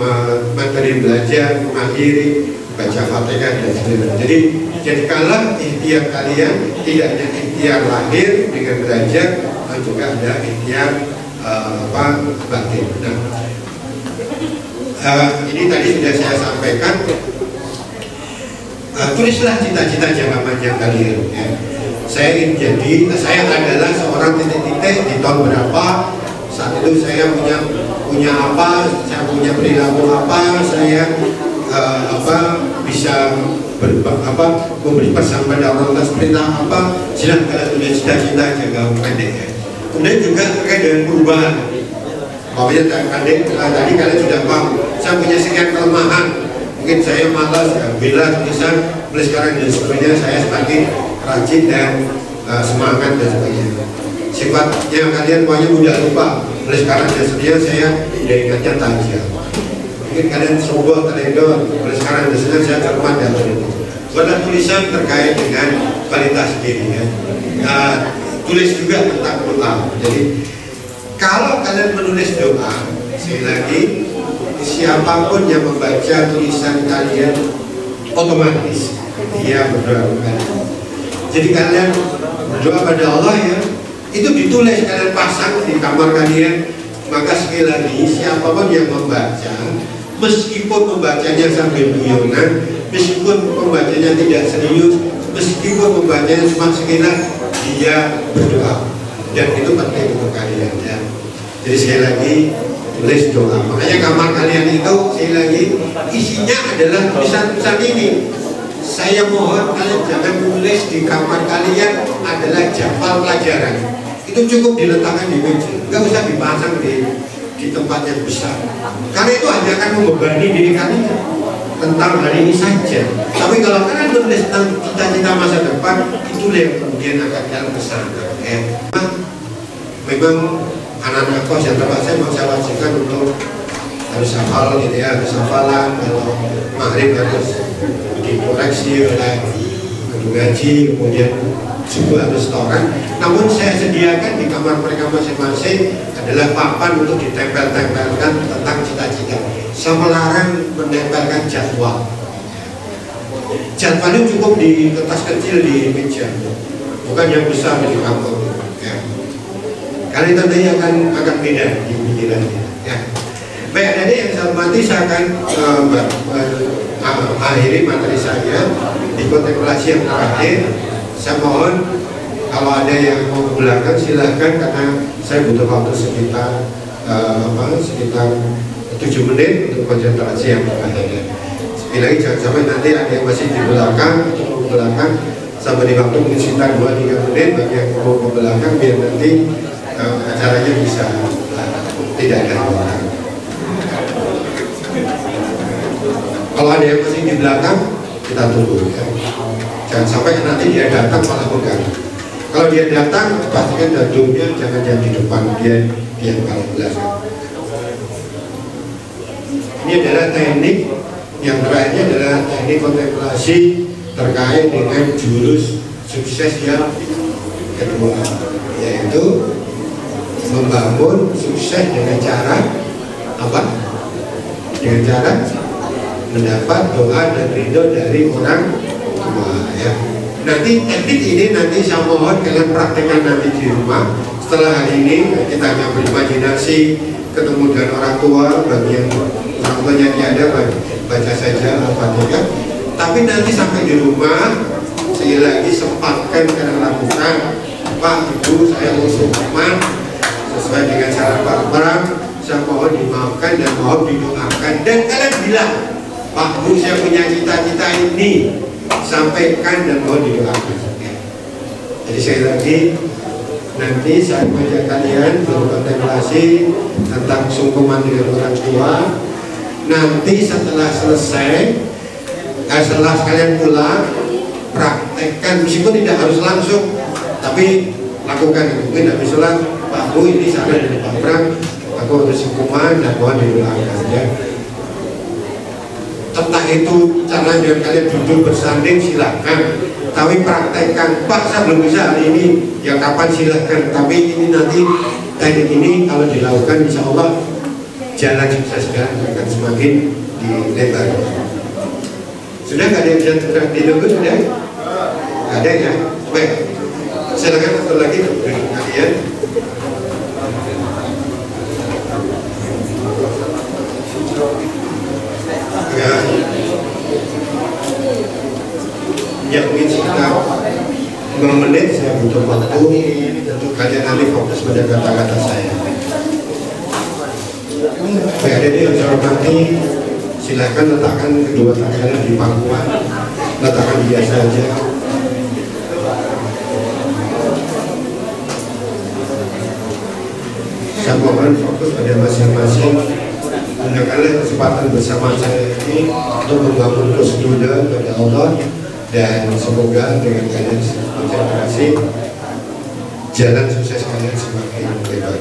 materi belajar, mengakhiri baca Fatihah dan sebagainya. Jadi jadikanlah ikhtiar kalian tidak hanya ikhtiar lahir dengan belajar, tapi juga ada ikhtiar batin. Nah, ini tadi sudah saya sampaikan. Tulislah cita-cita jangka panjang kalian, ya. Saya ingin jadi, saya adalah seorang titik-titik di tahun berapa, saat itu saya punya apa, saya punya perilaku apa, saya bisa memberi pesan pada orang tua seperti apa. Silahkan tulis cita-cita jangka pendek, ya. Kemudian juga terkait dengan perubahan. Pokoknya tadi kalian sudah paham, saya punya sekian kelemahan. Mungkin saya malas, ya, bila tulisan mulai sekarang dan sebagainya saya semakin rajin dan semangat dan sebagainya. Sifatnya kalian pokoknya mudah lupa, mulai sekarang dan sebagainya saya udah ingatnya tajam. Mungkin kalian sombong, teledor, mulai sekarang dan sebagainya saya cermat dan sebagainya. Buatlah tulisan terkait dengan kualitas diri, ya. Tulis juga tentang doa. Jadi kalau kalian menulis doa, sekali lagi siapapun yang membaca tulisan kalian otomatis dia berdoa kepada. Jadi kalian berdoa pada Allah, ya, itu ditulis kalian pasang di kamar kalian. Maka sekali lagi siapapun yang membaca, meskipun membacanya sambil guyonan, meskipun pembacanya tidak serius, meskipun membacanya cuma sekitar dia berdoa, dan itu penting untuk kalian ya. Jadi sekali lagi tulis doa. Makanya kamar kalian itu sekali lagi isinya adalah tulisan-tulisan ini. Saya mohon kalian jangan menulis di kamar kalian adalah jadwal pelajaran. Itu cukup diletakkan di meja, nggak usah dipasang di tempat yang besar. Karena itu hanya akan membebani diri kalian tentang hari ini saja. Tapi kalau kalian menulis tentang cita-cita masa depan, itulah yang kemudian akan kalian kesana. Memang anak-anak kos yang tempat saya mau saya wajibkan untuk harus hafal gitu ya, harus hafalan. Kalau maghrib harus dikoreksi oleh guru ngaji, kemudian subuh harus setoran. Namun saya sediakan di kamar mereka masing-masing adalah papan untuk ditempel-tempelkan tentang cita-cita. Saya melarang menempelkan jadwal. Jadwalnya cukup di kertas kecil di meja, bukan yang besar di kampung. Ya. Karena itu nanti akan beda di pikirannya. Ya. Baik, jadi yang saya hormati, saya akan akhiri materi saya di kontemplasi yang terakhir. Saya mohon kalau ada yang mau ke belakang silahkan, karena saya butuh waktu sekitar 7 menit untuk konsentrasi yang terakhir. Sekali lagi jangan sampai nanti ada yang masih di belakang atau mau ke belakang, sampai di waktu mungkin sekitar 2-3 menit bagi yang mau ke belakang biar nanti acaranya bisa tidak ada orang. Kalau ada yang masih di belakang kita tunggu ya. Jangan sampai nanti dia datang malah mengganggu. Kalau dia datang pastikan dadungnya jangan di depan, dia yang kalau belakang. Ini adalah teknik yang terakhirnya adalah teknik kontemplasi terkait dengan jurus sukses yang kedua, yaitu membangun sukses dengan cara apa? Dengan cara mendapat doa dan ridho dari orang tua ya. Nanti teknik ini nanti saya mohon kalian praktekkan nanti di rumah. Setelah hari ini kita akan berimajinasi ketemu dengan orang tua, bagi yang orang tuanya tiada baca saja Al-Fatihah. Tapi nanti sampai di rumah sekali lagi sempatkan kalian lakukan. Pak, Ibu, saya mau sukman sesuai dengan syarat perang, saya mohon dimaafkan dan mohon didoakan. Dan kalian bilang, Pak Bu, saya punya cita-cita ini, sampaikan dan mohon didoakan. Jadi sekali lagi nanti saya mengajak kalian berkontemplasi tentang sungkeman dengan orang tua. Nanti setelah selesai, setelah kalian pulang, praktekkan, meskipun tidak harus langsung, tapi lakukan itu. Mungkin tidak bisa lah, Pak Bu, ini saran dari Pak Pram, aku harus sungkeman dan mohon didoakan ya. Entah itu caranya kalian duduk bersanding silahkan, tapi praktekkan. Pak, saya belum bisa hari ini, ya kapan silahkan. Tapi ini nanti teknik ini kalau dilakukan insya Allah jalan suksesnya akan semakin dilebar. Sudah nggak ada yang bisa ditunggu sudah? Nggak ada ya? Baik, silakan satu lagi dari kalian. Ya mungkin sekitar 5 menit saya butuh waktu untuk kalian nanti fokus pada kata-kata saya. Baik, ada yang saya hormati, silahkan letakkan kedua tangan di pangkuan, letakkan biasa saja. Saya mohon fokus pada masing-masing. Gunakanlah kesempatan bersama saya ini untuk membangun kesududan kepada Allah, dan semoga dengan kalian konsentrasi jalan sukses kalian semakin lebar.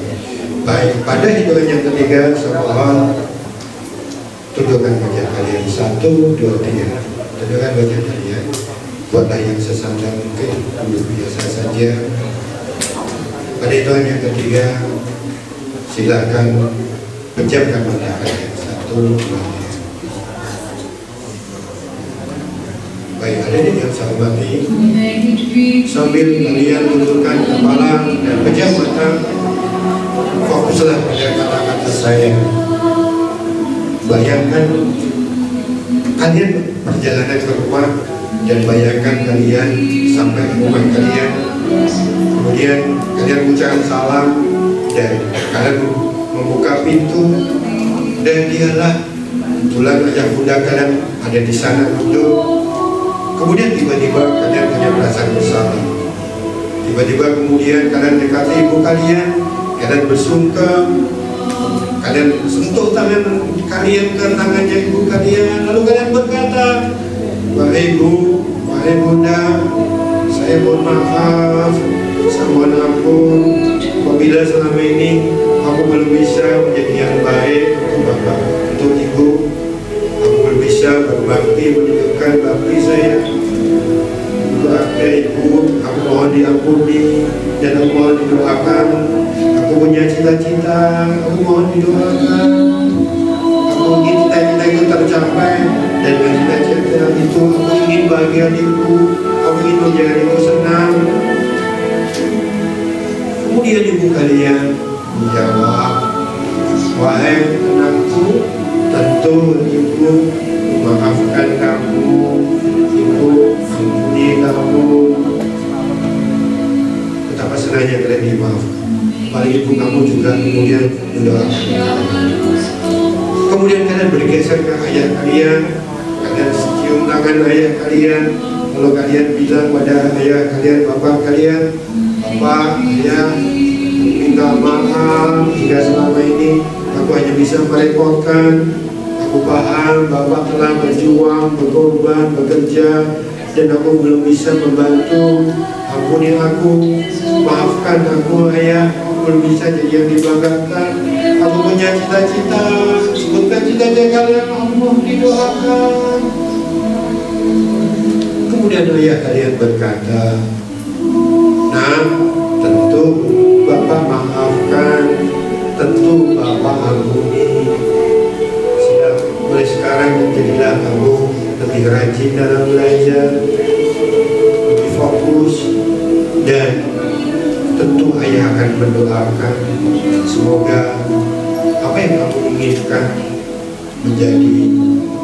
Baik, pada hitungan yang ketiga saya mohon tundukkan wajah kalian. 1, 2, 3. Tundukkan wajah kalian. Buatlah yang sesantai mungkin, duduk biasa saja. Pada hitungan yang ketiga silakan pejamkan mata kalian. 1, 2, 3. Baik, ada yang saya hormati, sambil kalian tundukkan kepala dan pejam mata, fokuslah pada kata-kata saya. Bayangkan kalian perjalanan ke rumah dan bayarkan kalian sampai rumah kalian. Kemudian kalian ucapkan salam dan kalian membuka pintu, dan dialah tulang ayah bunda kalian ada di sana duduk. Kemudian tiba-tiba kalian punya perasaan bersalah. Tiba-tiba kemudian kalian dekati ibu kalian, kalian bersungkem, kalian sentuh tangan kalian ke tangannya ibu kalian, lalu kalian berkata, "Wahai ibu, wahai bunda, saya mohon maaf, saya mohon ampun apabila selama ini aku belum bisa menjadi yang baik untuk bapak, untuk ibu. Aku belum bisa berbakti menunjukkan bakti saya. Wahai ibu, aku mohon diampuni dan aku mohon didoakan. Aku punya cita-cita, aku mohon didoakan. Aku ingin cita-cita itu tercapai, dan dengan cita-cita itu aku ingin bahagia ibu, aku ingin menjaga ibu senang." Kemudian ibu kalian menjawab, "Wahai anakku, tentu ibu memaafkan kamu, ibu ampuni kamu." Betapa senangnya kalian dimaafkan. Paling ibu kamu juga kemudian mendoakan. Kemudian kalian bergeser ke ayah kalian, kalian cium tangan ayah kalian, lalu kalian bilang pada ayah kalian, bapak kalian, "Bapak, ayah, minta maaf jika selama ini aku hanya bisa merepotkan. Aku paham bapak telah berjuang, berkorban, bekerja, dan aku belum bisa membantu. Ampuni aku, maafkan aku ayah, belum bisa jadi yang dibanggakan. Aku punya cita-cita, sebutkan cita-cita kalian, Allah didoakan." Kemudian ayah kalian berkata, "Nah, tentu bapak maafkan, tentu bapak ampuni. Sudah, mulai sekarang jadilah kamu lebih rajin dalam belajar, lebih fokus, dan tentu ayah akan mendoakan semoga apa yang kamu inginkan menjadi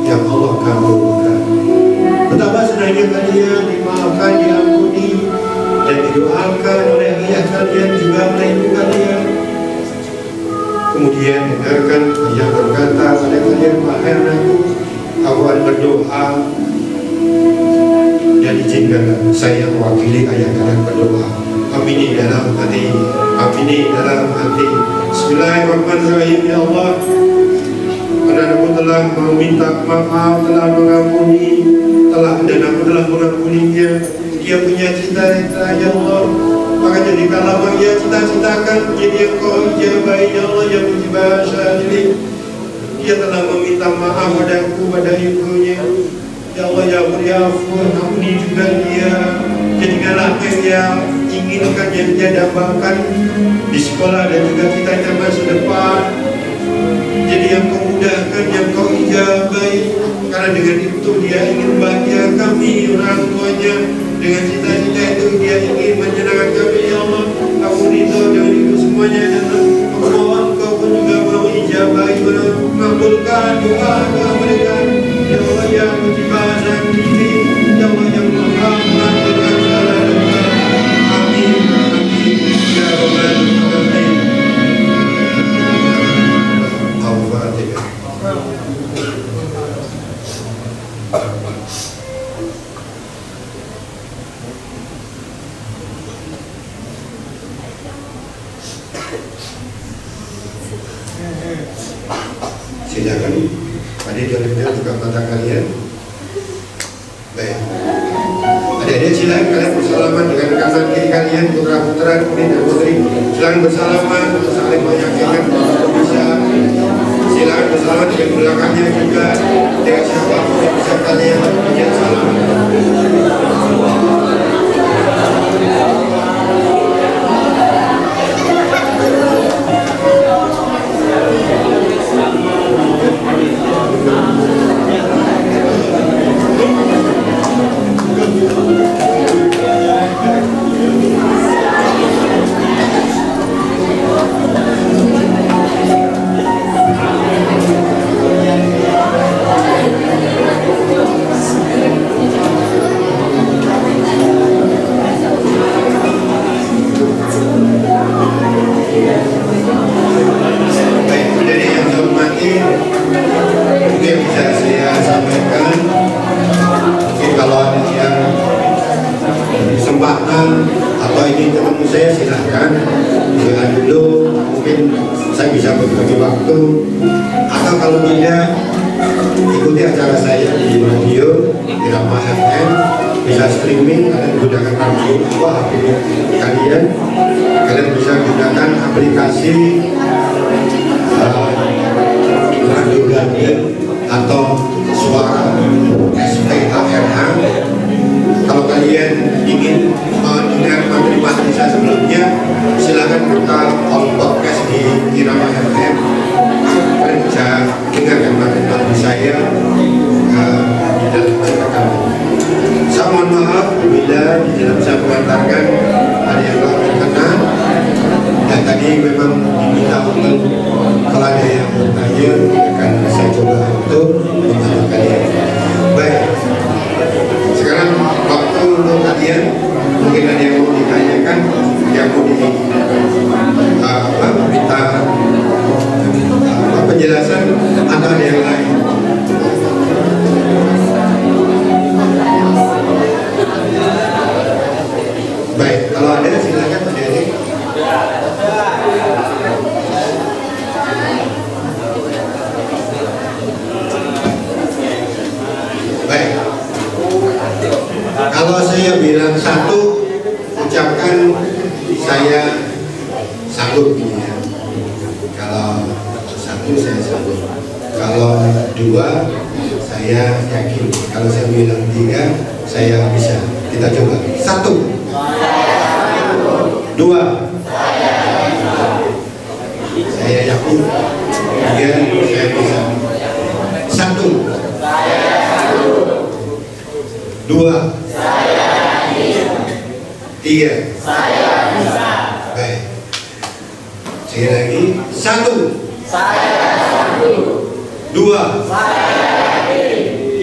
yang Allah kabulkan." Betapa senangnya kalian dimaafkan, diampuni, dan didoakan oleh ayah kalian juga oleh ibu kalian. Kemudian dengarkan ayah berkata pada kalian, "Wahai anakku, aku akan berdoa, dan izinkanlah saya mewakili ayah kalian berdoa." Amini dalam hati, amini dalam hati. Bismillahirrahmanirrahim. Ya Allah, anakku telah meminta maaf, telah mengampuni, dan aku telah mengampuninya. Dia punya cita-cita, ya Allah, maka jadikanlah dia cita-citakan menjadi yang kau ijabai, ya Allah, yang mujibah syahili. Dia telah meminta maaf padaku, pada ibunya, ya Allah, ya ampun, ampuni juga dia. Jadikanlah yang dia inginkan, yang dia dambakan di sekolah dan juga cita-cita masa depan. Jadi yang kau mudahkan, yang kau ijabai, karena dengan itu dia ingin bahagia kami orang tuanya. Dengan cita-cita itu dia ingin menyenangkan kami, ya Allah. Aku ridho dengan itu semuanya, dan aku mohon kau pun juga mau ijabai, mengabulkan doa mereka, ya Allah, yang mujibah syahili, ya Allah, yang maha mengabulkan segala doa. Amin, amin, ya Rabbal alamin. Al-Fatihah. Silakan panitia buka mata kalian. Baik, adik-adik silakan kalian bersalaman dengan kanan kiri kalian, putra-putra, putri dan putri. Silakan bersalaman, saling meyakinkan kalau bisa. Silakan bersalaman dengan belakangnya juga, dengan siapapun yang bisa kalian punya salam. kenal atau ingin ketemu saya silahkan WA dulu, mungkin saya bisa berbagi waktu, atau kalau tidak ikuti acara saya di radio Irama FM, bisa streaming, kalian gunakan radio HP kalian bisa gunakan aplikasi radio Guardian atau suara SPHRH. Kalau kalian ingin mendengar materi-materi saya sebelumnya, silakan buka podcast di Irama FM. Kalian bisa dengarkan materi-materi saya di dalam acara kami. Saya mohon maaf bila di dalam saya mengantarkan ada yang berkenan, dan tadi memang diminta untuk kalau ada yang bertanya akan saya coba untuk membantu kalian. Baik, sekarang waktu untuk kalian, mungkin ada yang mau ditanyakan, yang mau minta penjelasan atau ada yang lain. Baik, kalau ada silakan Pak Dede. Baik, kalau saya bilang satu, ucapkan saya sanggup ya. Kalau satu saya sanggup. Kalau dua saya yakin. Kalau saya bilang tiga saya bisa. Kita coba. Satu. Dua. Saya yakin. Tiga saya bisa. Satu. Dua. Tiga. Baik. Sekali lagi. Satu. Dua.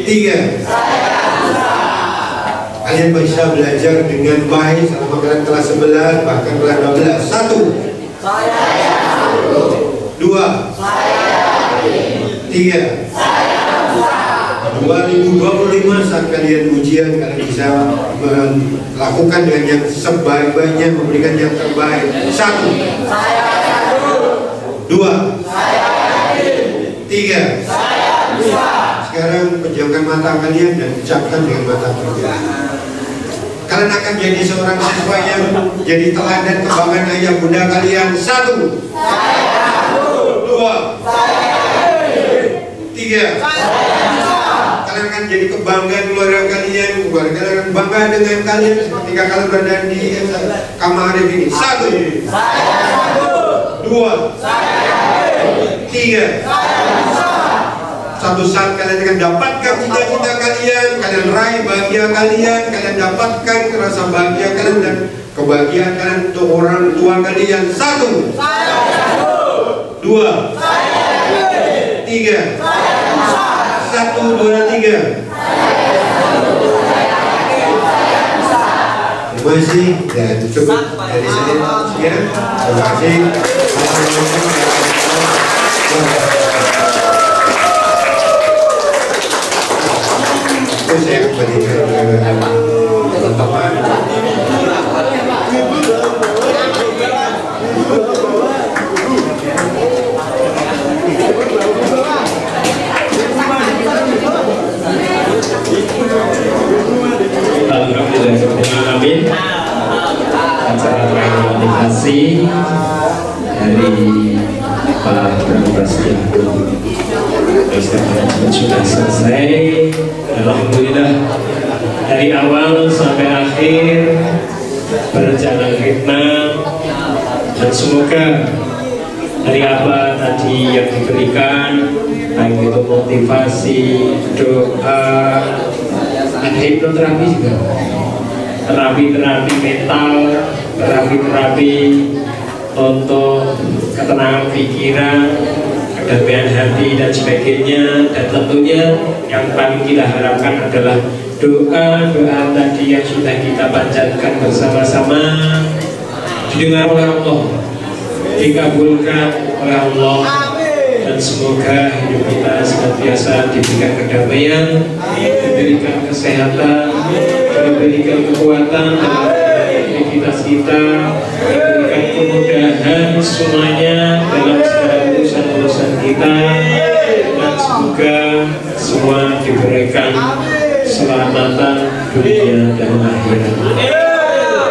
Tiga. Kalian bisa belajar dengan baik selama kalian kelas 11 bahkan kelas 12. Satu. Dua. Tiga. 2025 saat kalian ujian, kalian bisa melakukan dengan yang sebaik-baiknya, memberikan yang terbaik. Satu. Dua. Tiga. Sekarang pejamkan mata kalian dan ucapkan dengan mata kalian. Kalian akan jadi seorang siswa yang jadi teladan kebanggaan ayah bunda kalian. Satu. Dua. Tiga. Kalian akan jadi kebanggaan keluarga kalian. Keluarga akan bangga dengan kalian ketika kalian berada di kamar ini. Satu. Dua. Tiga. Satu saat kalian akan dapatkan cita-cita kalian, kalian raih bahagia kalian, kalian dapatkan rasa bahagia kalian dan kebahagiaan kalian untuk orang tua kalian. Satu. Dua. Tiga. Satu, dua, tiga. Terima kasih dan cukup dari saya. Sekian. Terima kasih. Saya berikan teman-teman. Alhamdulillah, acara motivasi dari Pak Prasetyo sudah selesai. Alhamdulillah, dari awal sampai akhir berjalan hikmah, dan semoga dari apa tadi yang diberikan, baik itu motivasi, doa, dan hipnoterapi juga, terapi-terapi mental, terapi-terapi untuk ketenangan pikiran, kedamaian hati dan sebagainya. Dan tentunya yang paling kita harapkan adalah doa-doa tadi yang sudah kita panjatkan bersama-sama didengar oleh Allah, dikabulkan oleh Allah, dan semoga hidup kita senantiasa diberikan kedamaian, diberikan kesehatan, diberikan kekuatan, dan kita, diberikan kemudahan semuanya dalam segala urusan-urusan kita, dan semoga semua diberikan keselamatan dunia dan akhirat.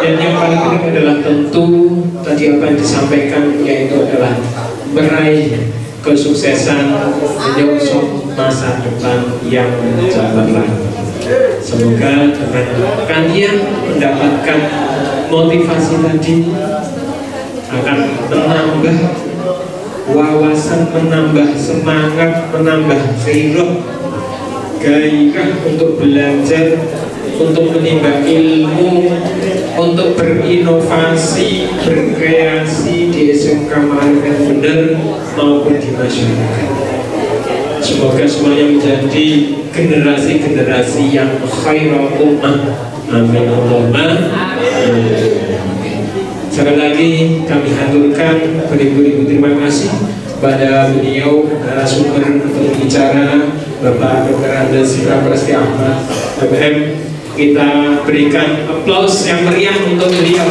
Dan yang paling penting adalah tentu tadi apa yang disampaikan, yaitu adalah meraih kesuksesan menyongsong masa depan yang cemerlang. Semoga dengan kalian mendapatkan motivasi tadi akan menambah wawasan, menambah semangat, menambah gairah untuk belajar, untuk menimba ilmu, untuk berinovasi, berkreasi di SMK Ma'arif yang benar maupun di masyarakat. Semoga semuanya menjadi generasi-generasi yang khairul ummah. Amin Allahumma. Sekali lagi kami haturkan beribu-ribu terima kasih pada beliau narasumber berbicara Bapak Dr. Andes Prapresti Ahmad MM. Kita berikan aplaus yang meriah untuk beliau.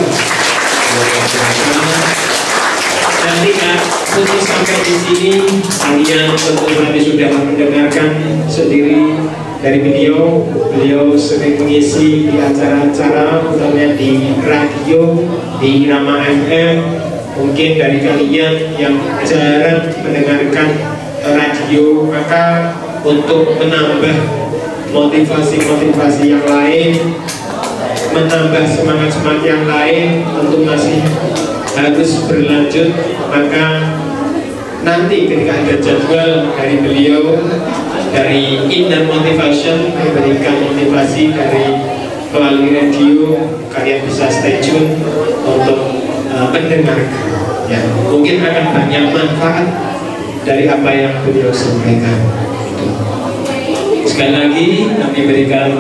Dan tidak putus sampai di sini, kalian tentu tadi sudah mendengarkan sendiri dari beliau. Beliau sering mengisi di acara-acara, utamanya di radio, di Irama FM. Mungkin dari kalian yang jarang mendengarkan radio, maka untuk menambah motivasi-motivasi yang lain, menambah semangat-semangat yang lain untuk masih harus berlanjut, maka nanti ketika ada jadwal dari beliau dari Inner Motivation memberikan motivasi dari melalui radio, kalian bisa stay tune untuk mendengarkan ya. Mungkin akan banyak manfaat dari apa yang beliau sampaikan. Sekali lagi kami berikan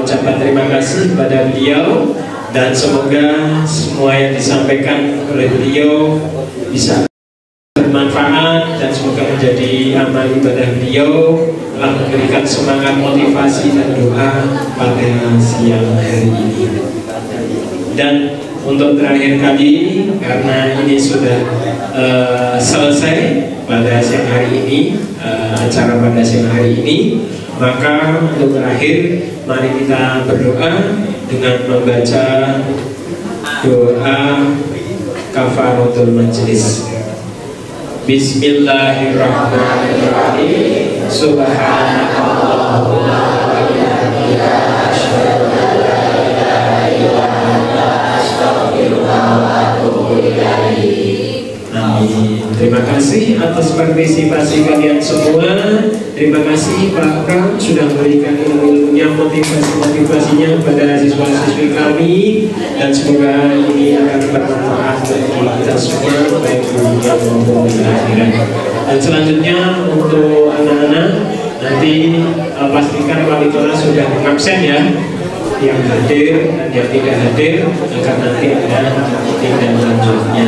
ucapan terima kasih kepada beliau, dan semoga semua yang disampaikan oleh beliau bisa bermanfaat dan semoga menjadi amal ibadah beliau, telah memberikan semangat, motivasi dan doa pada siang hari ini. Dan untuk terakhir kali, karena ini sudah selesai pada siang hari ini, acara pada siang hari ini, maka untuk terakhir mari kita berdoa dengan membaca doa kafaratul majlis. Bismillahirrahmanirrahim. Subhanallahumma wa bihamdika asyhadu an la ilaha illa anta astaghfiruka wa atubu ilaik. Amin. Terima kasih atas partisipasi kalian semua. Terima kasih Pak Pram sudah memberikan ilmu-ilmunya, motivasi-motivasinya pada siswa-siswi kami, dan semoga ini akan bermanfaat bagi kita semua baik di dunia maupun di akhirat. Dan selanjutnya untuk anak-anak nanti pastikan wali kelas sudah mengabsen ya, yang hadir dan yang tidak hadir akan nanti ada tindak lanjutnya.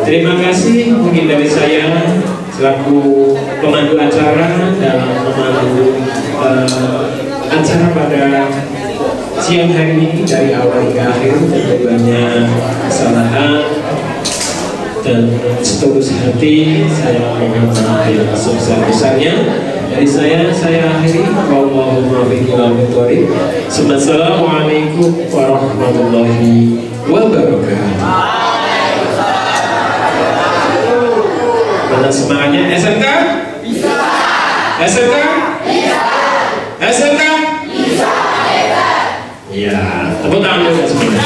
Terima kasih mungkin dari saya selaku pemandu acara dalam memandu acara pada siang hari ini dari awal hingga akhir. Tentu banyak kesalahan dan setulus hati saya mohon maaf yang sebesar-besarnya. Dari saya akhiri. Wallahumma biqilamitori. Assalamualaikum warahmatullahi wabarakatuh. Mana semangatnya? SMK? Bisa. SMK? Bisa. SMK? Bisa. Ya, tepuk tangan dulu semuanya.